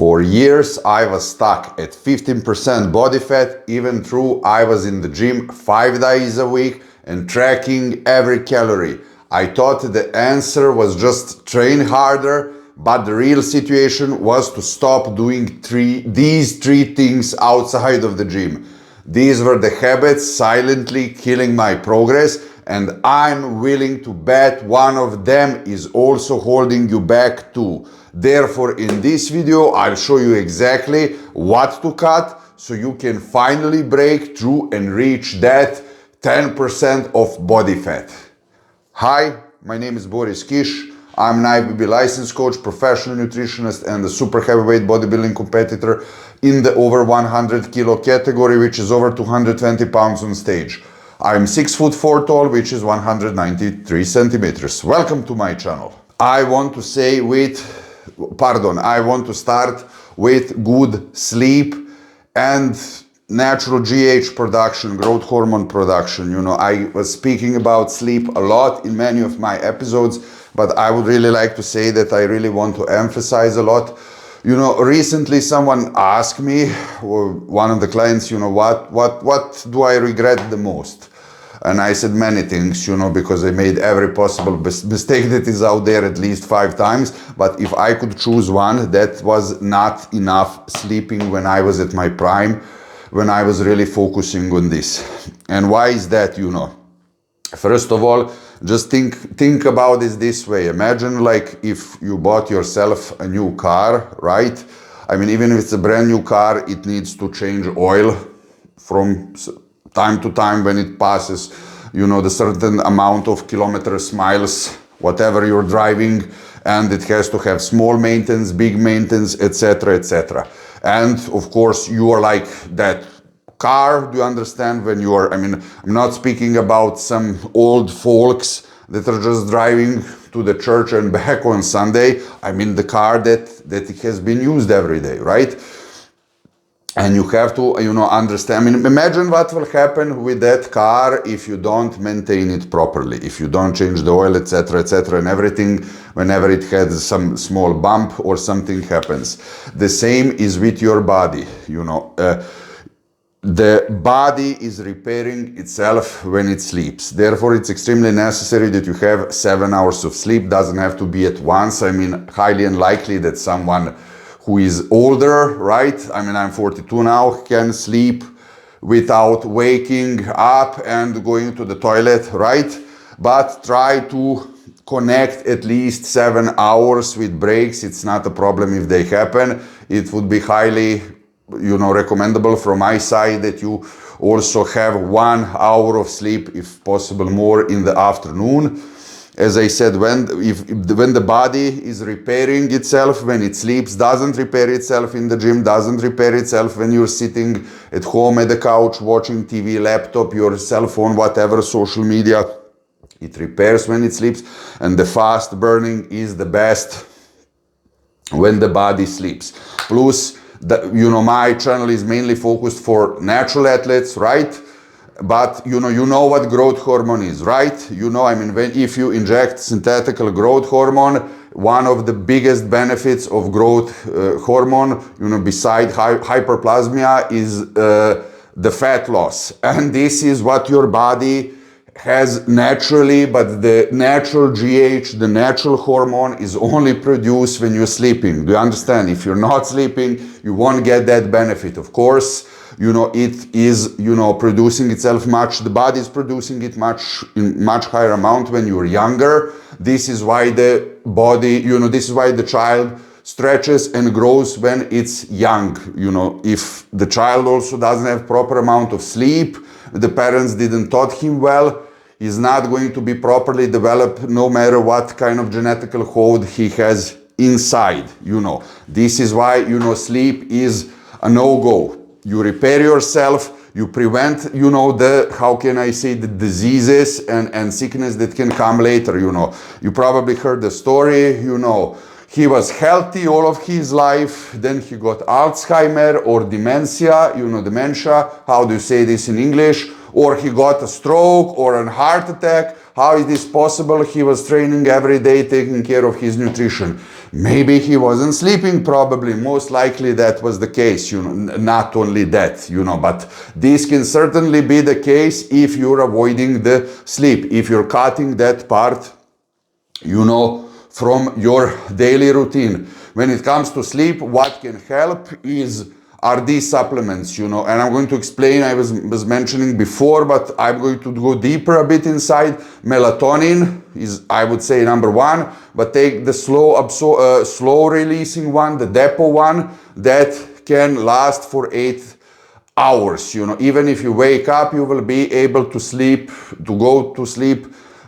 For years, I was stuck at 15% body fat, even though I was in the gym 5 days a week and tracking every calorie. I thought the answer was just train harder, but the real situation was to stop doing these three things outside of the gym. These were the habits silently killing my progress, and I'm willing to bet one of them is also holding you back too. Therefore, in this video, I'll show you exactly what to cut so you can finally break through and reach that 10% of body fat. Hi, my name is Boris Kish. I'm an IBB licensed coach, professional nutritionist, and a super heavyweight bodybuilding competitor in the over 100 kilo category, which is over 220 pounds on stage. I'm 6'4" tall, which is 193 centimeters. Welcome to my channel. I want to start with good sleep and natural GH production, growth hormone production. You know, I was speaking about sleep a lot in many of my episodes, but I would really like to say that I really want to emphasize a lot. You know, recently someone asked me, or one of the clients, you know, what do I regret the most? And I said many things, you know, because I made every possible mistake that is out there at least 5 times. But if I could choose one, that was not enough sleeping when I was at my prime, when I was really focusing on this. And why is that, you know? First of all, just think about it this way. Imagine like if you bought yourself a new car, right? I mean, even if it's a brand new car, it needs to change oil from time to time when it passes, you know, the certain amount of kilometers, miles, whatever you're driving, and it has to have small maintenance, big maintenance, etc., etc. And of course, you are like that car, do you understand? When you are, I mean, I'm not speaking about some old folks that are just driving to the church and back on Sunday. I mean the car that has been used every day, right? And you have to, you know, understand. I mean, imagine what will happen with that car if you don't maintain it properly, if you don't change the oil, etc., and everything, whenever it has some small bump or something happens. The same is with your body, you know. The body is repairing itself when it sleeps. Therefore, it's extremely necessary that you have 7 hours of sleep. Doesn't have to be at once. I mean, highly unlikely that someone who is older, right? I mean, I'm 42 now, can sleep without waking up and going to the toilet, right? But try to connect at least 7 hours with breaks. It's not a problem if they happen. It would be highly, you know, recommendable from my side that you also have 1 hour of sleep, if possible more, in the afternoon. As I said, when the body is repairing itself, when it sleeps, doesn't repair itself in the gym, doesn't repair itself when you're sitting at home at the couch watching TV, laptop, your cell phone, whatever, social media, it repairs when it sleeps. And the fast burning is the best when the body sleeps. Plus, you know, my channel is mainly focused for natural athletes, right? But you know what growth hormone is, right? You know, I mean, if you inject synthetic growth hormone, one of the biggest benefits of growth hormone, you know, beside hyperplasmia, is the fat loss. And this is what your body has naturally, but the natural GH, the natural hormone, is only produced when you're sleeping. Do you understand? If you're not sleeping, you won't get that benefit. Of course, you know, it is, you know, producing itself the body is producing it in much higher amount when you're younger. This is why the body, you know, this is why the child stretches and grows when it's young. You know, if the child also doesn't have proper amount of sleep, the parents didn't taught him well, he's not going to be properly developed no matter what kind of genetical code he has inside, you know. This is why, you know, sleep is a no-go. You repair yourself, you prevent, you know, how can I say, the diseases and sickness that can come later, you know. You probably heard the story, you know, he was healthy all of his life, then he got Alzheimer or dementia, you know, dementia, how do you say this in English? or he got a stroke or a heart attack. How is this possible? He was training every day, taking care of his nutrition. Maybe he wasn't sleeping, probably. Most likely that was the case, not only that, but this can certainly be the case if you're avoiding the sleep, if you're cutting that part, from your daily routine. When it comes to sleep, what can help are these supplements, and I'm going to explain. I was mentioning before, but I'm going to go deeper a bit inside. Melatonin is, I would say, number one, but take the slow releasing one, the depot one, that can last for 8 hours. Even if you wake up, you will be able to go to sleep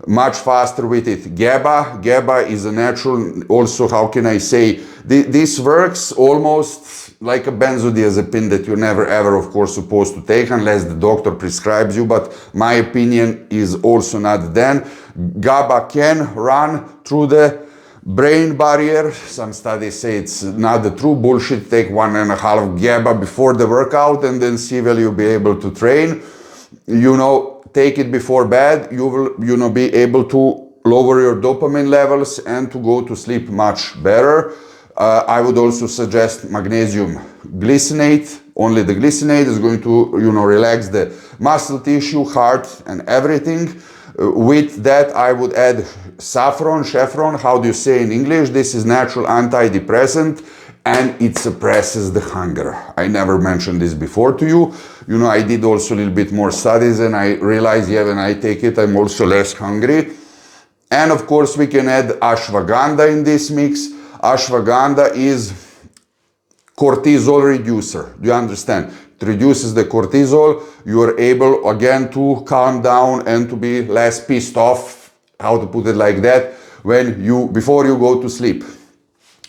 much faster with it. GABA is a natural, also, how can I say, this works almost like a benzodiazepine that you're never ever, of course, supposed to take unless the doctor prescribes you, but my opinion is also not then. GABA can run through the brain barrier. Some studies say it's not the true bullshit. Take 1.5 GABA before the workout and then see will you be able to train. Take it before bed, you will, be able to lower your dopamine levels and to go to sleep much better. I would also suggest magnesium glycinate. Only the glycinate is going to, relax the muscle tissue, heart, and everything. With that, I would add saffron, how do you say in English? This is natural antidepressant, and it suppresses the hunger. I never mentioned this before to you. I did also a little bit more studies, and I realized, when I take it, I'm also less hungry. And of course, we can add ashwagandha in this mix. Ashwagandha is cortisol reducer. Do you understand? It reduces the cortisol. You are able again to calm down and to be less pissed off, how to put it like that, before you go to sleep.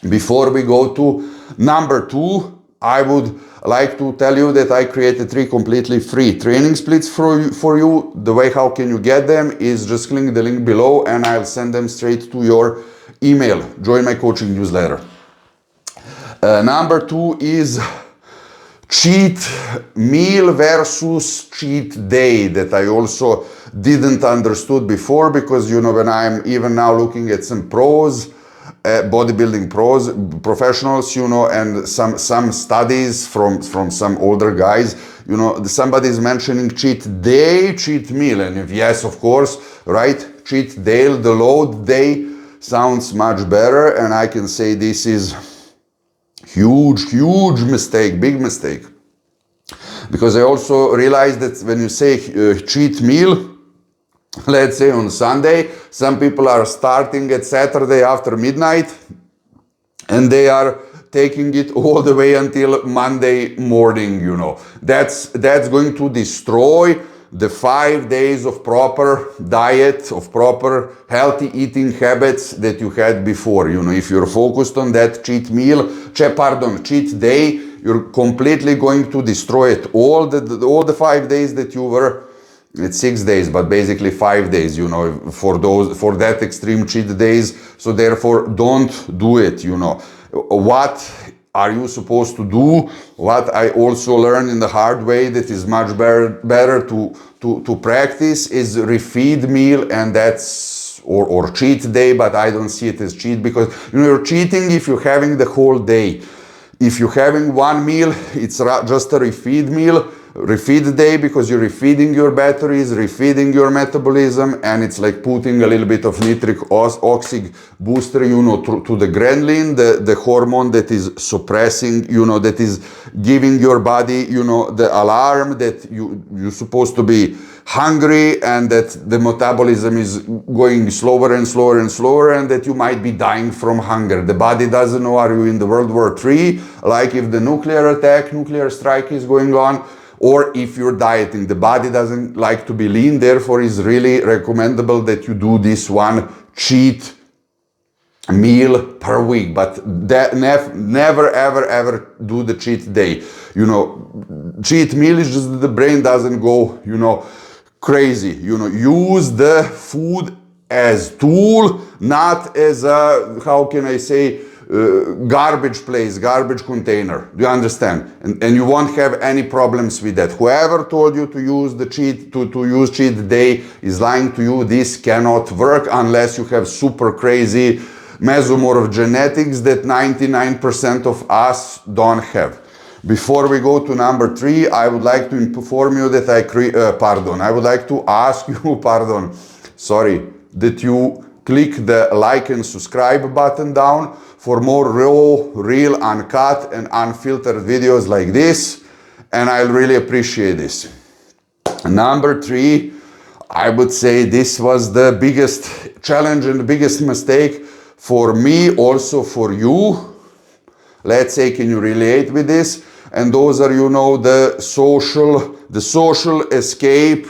Before we go to number 2, I would like to tell you that I created 3 completely free training splits for you. The way how can you get them is just click the link below and I'll send them straight to your email. Join my coaching newsletter. Number 2 is cheat meal versus cheat day, that I also didn't understood before, because when I'm even now looking at some bodybuilding professionals, and some studies from some older guys, somebody's mentioning cheat day, cheat meal, and if yes, of course, right, cheat day, the load day sounds much better, and I can say this is huge mistake, big mistake, because I also realized that when you say cheat meal, let's say on Sunday, some people are starting at Saturday after midnight and they are taking it all the way until Monday morning, That's going to destroy the 5 days of proper diet, of proper healthy eating habits that you had before. If you're focused on that cheat day, you're completely going to destroy it. All the 5 days that you were, it's 6 days, but basically 5 days, for that extreme cheat days. So therefore, don't do it, What are you supposed to do? What I also learned in the hard way that is much better to practice is refeed meal, and that's or cheat day, but I don't see it as cheat, because you're cheating if you're having the whole day. If you're having one meal, it's just a refeed meal, refeed day, because you're refeeding your batteries, refeeding your metabolism, and it's like putting a little bit of nitric oxide booster, to the ghrelin, the hormone that is suppressing, that is giving your body, the alarm that you're supposed to be hungry, and that the metabolism is going slower and slower and slower, and that you might be dying from hunger. The body doesn't know, are you in the World War III, like if the nuclear strike is going on, or if you're dieting. The body doesn't like to be lean, therefore it's really recommendable that you do this one cheat meal per week, but that never ever do the cheat day. Cheat meal is just that the brain doesn't go, crazy. Use the food as tool, not as a, how can I say, garbage place, garbage container. Do you understand? And you won't have any problems with that. Whoever told you to use the use cheat day is lying to you. This cannot work unless you have super crazy mesomorph genetics that 99% of us don't have. Before we go to number 3, I would like to inform you that I would like to ask you, that you click the like and subscribe button down for more raw, real, uncut and unfiltered videos like this, and I'll really appreciate this. Number 3, I would say this was the biggest challenge and the biggest mistake for me, also for you. Let's say, can you relate with this? And those are, you know, the social escape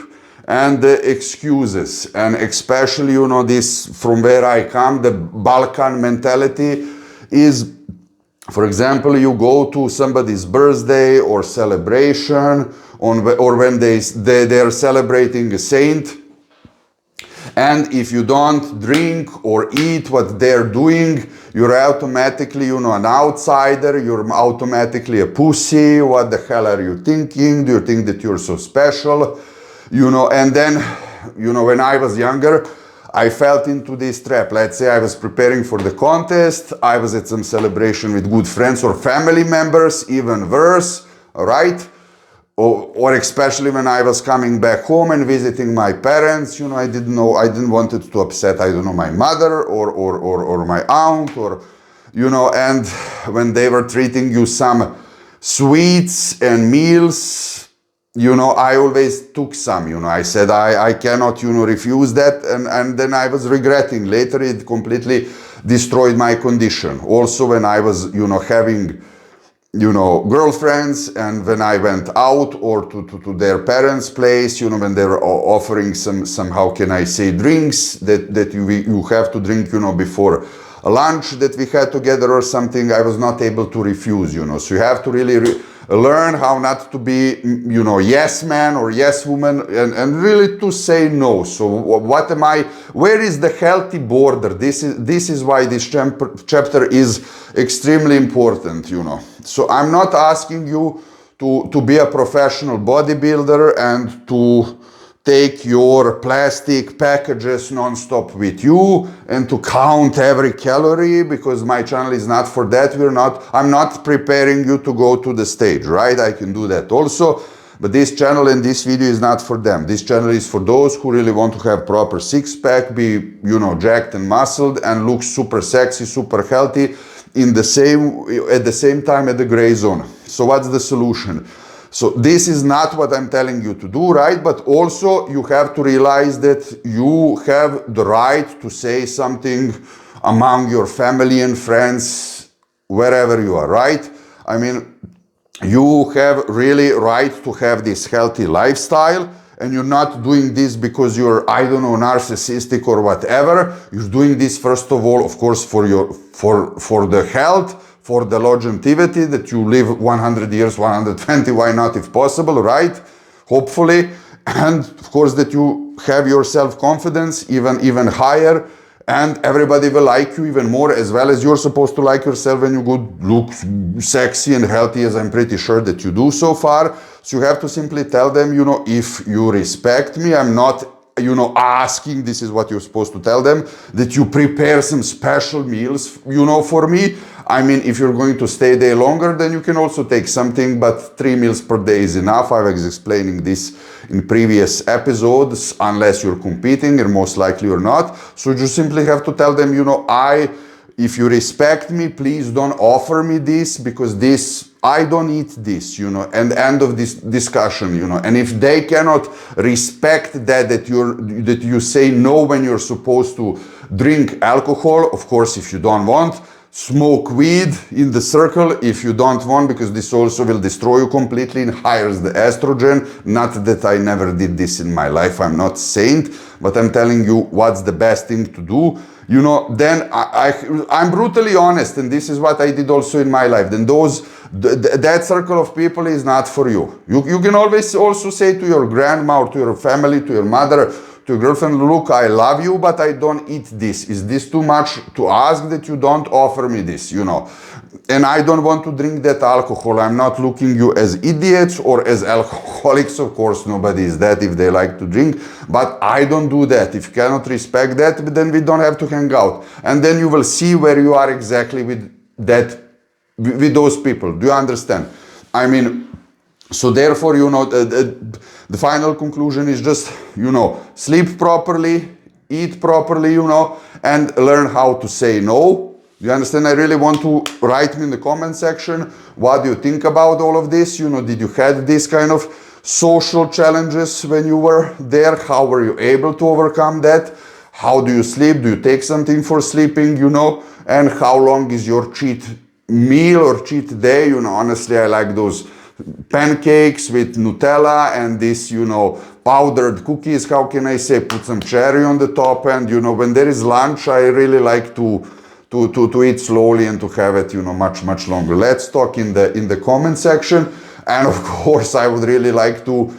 and the excuses. And especially, you know, this from where I come, the Balkan mentality is, for example, you go to somebody's birthday or celebration, or when they're celebrating a saint, and if you don't drink or eat what they're doing, you're automatically, you know, an outsider, you're automatically a pussy. What the hell are you thinking? Do you think that you're so special? You know, and then, you know, when I was younger, I fell into this trap. Let's say I was preparing for the contest, I was at some celebration with good friends or family members, even worse, all right? Or especially when I was coming back home and visiting my parents, you know, I didn't want it to upset, I don't know, my mother or my aunt, or, you know, and when they were treating you some sweets and meals, you know, I always took some, you know, I said I cannot, you know, refuse that, and then I was regretting. Later it completely destroyed my condition. Also when I was, you know, having, you know, girlfriends, and when I went out or to their parents' place, you know, when they were offering some how can I say, drinks that you have to drink, you know, before a lunch that we had together or something, I was not able to refuse, you know. So you have to really learn how not to be, you know, yes man or yes woman, and really to say no. So where is the healthy border? This is why this chapter is extremely important, you know. So I'm not asking you to be a professional bodybuilder and to take your plastic packages non-stop with you and to count every calorie, because my channel is not for that. I'm not preparing you to go to the stage, right? I can do that also, but this channel and this video is not for them. This channel is for those who really want to have proper six-pack, be, you know, jacked and muscled and look super sexy, super healthy at the same time at the gray zone. So what's the solution? So this is not what I'm telling you to do, right? But also you have to realize that you have the right to say something among your family and friends, wherever you are, right? I mean, you have really right to have this healthy lifestyle, and you're not doing this because you're, I don't know, narcissistic or whatever. You're doing this first of all, of course, for the health, for the longevity, that you live 100 years, 120, why not, if possible, right? Hopefully. And of course that you have your self-confidence even higher, and everybody will like you even more, as well as you're supposed to like yourself when you look sexy and healthy, as I'm pretty sure that you do so far. So you have to simply tell them, you know, if you respect me, I'm not, you know, asking, this is what you're supposed to tell them, that you prepare some special meals, you know, for me. I mean, if you're going to stay there longer, then you can also take something, but 3 meals per day is enough. I was explaining this in previous episodes, unless you're competing, and most likely you're not. So you simply have to tell them, you know, if you respect me, please don't offer me this, because I don't eat this, you know, and end of this discussion, you know. And if they cannot respect that you say no when you're supposed to drink alcohol, of course, if you don't want, smoke weed in the circle if you don't want, because this also will destroy you completely and hires the estrogen. Not that I never did this in my life, I'm not saint, but I'm telling you what's the best thing to do, you know. Then I'm brutally honest, and this is what I did also in my life. Then that circle of people is not for you. You can always also say to your grandma or to your family, to your mother, to your girlfriend, look, I love you, but I don't eat this. Is this too much to ask that you don't offer me this, you know? And I don't want to drink that alcohol. I'm not looking you as idiots or as alcoholics. Of course, nobody is that if they like to drink, but I don't do that. If you cannot respect that, then we don't have to hang out. And then you will see where you are exactly with that, with those people. Do you understand? I mean, so therefore, you know, the final conclusion is just, you know, sleep properly, eat properly, you know, and learn how to say no. You understand? I really want to write me in the comment section. What do you think about all of this? You know, did you have this kind of social challenges when you were there? How were you able to overcome that? How do you sleep? Do you take something for sleeping, you know? And how long is your cheat meal or cheat day? You know, honestly, I like those pancakes with Nutella and this, you know, powdered cookies. How can I say? Put some cherry on the top. And, you know, when there is lunch, I really like to eat slowly and to have it, you know, much longer. Let's talk in the comment section. And of course, I would really like to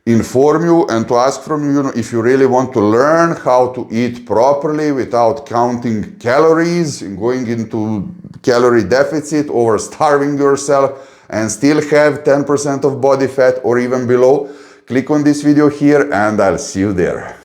inform you and to ask from you, you know, if you really want to learn how to eat properly without counting calories and going into calorie deficit or starving yourself and still have 10% of body fat or even below, click on this video here and I'll see you there.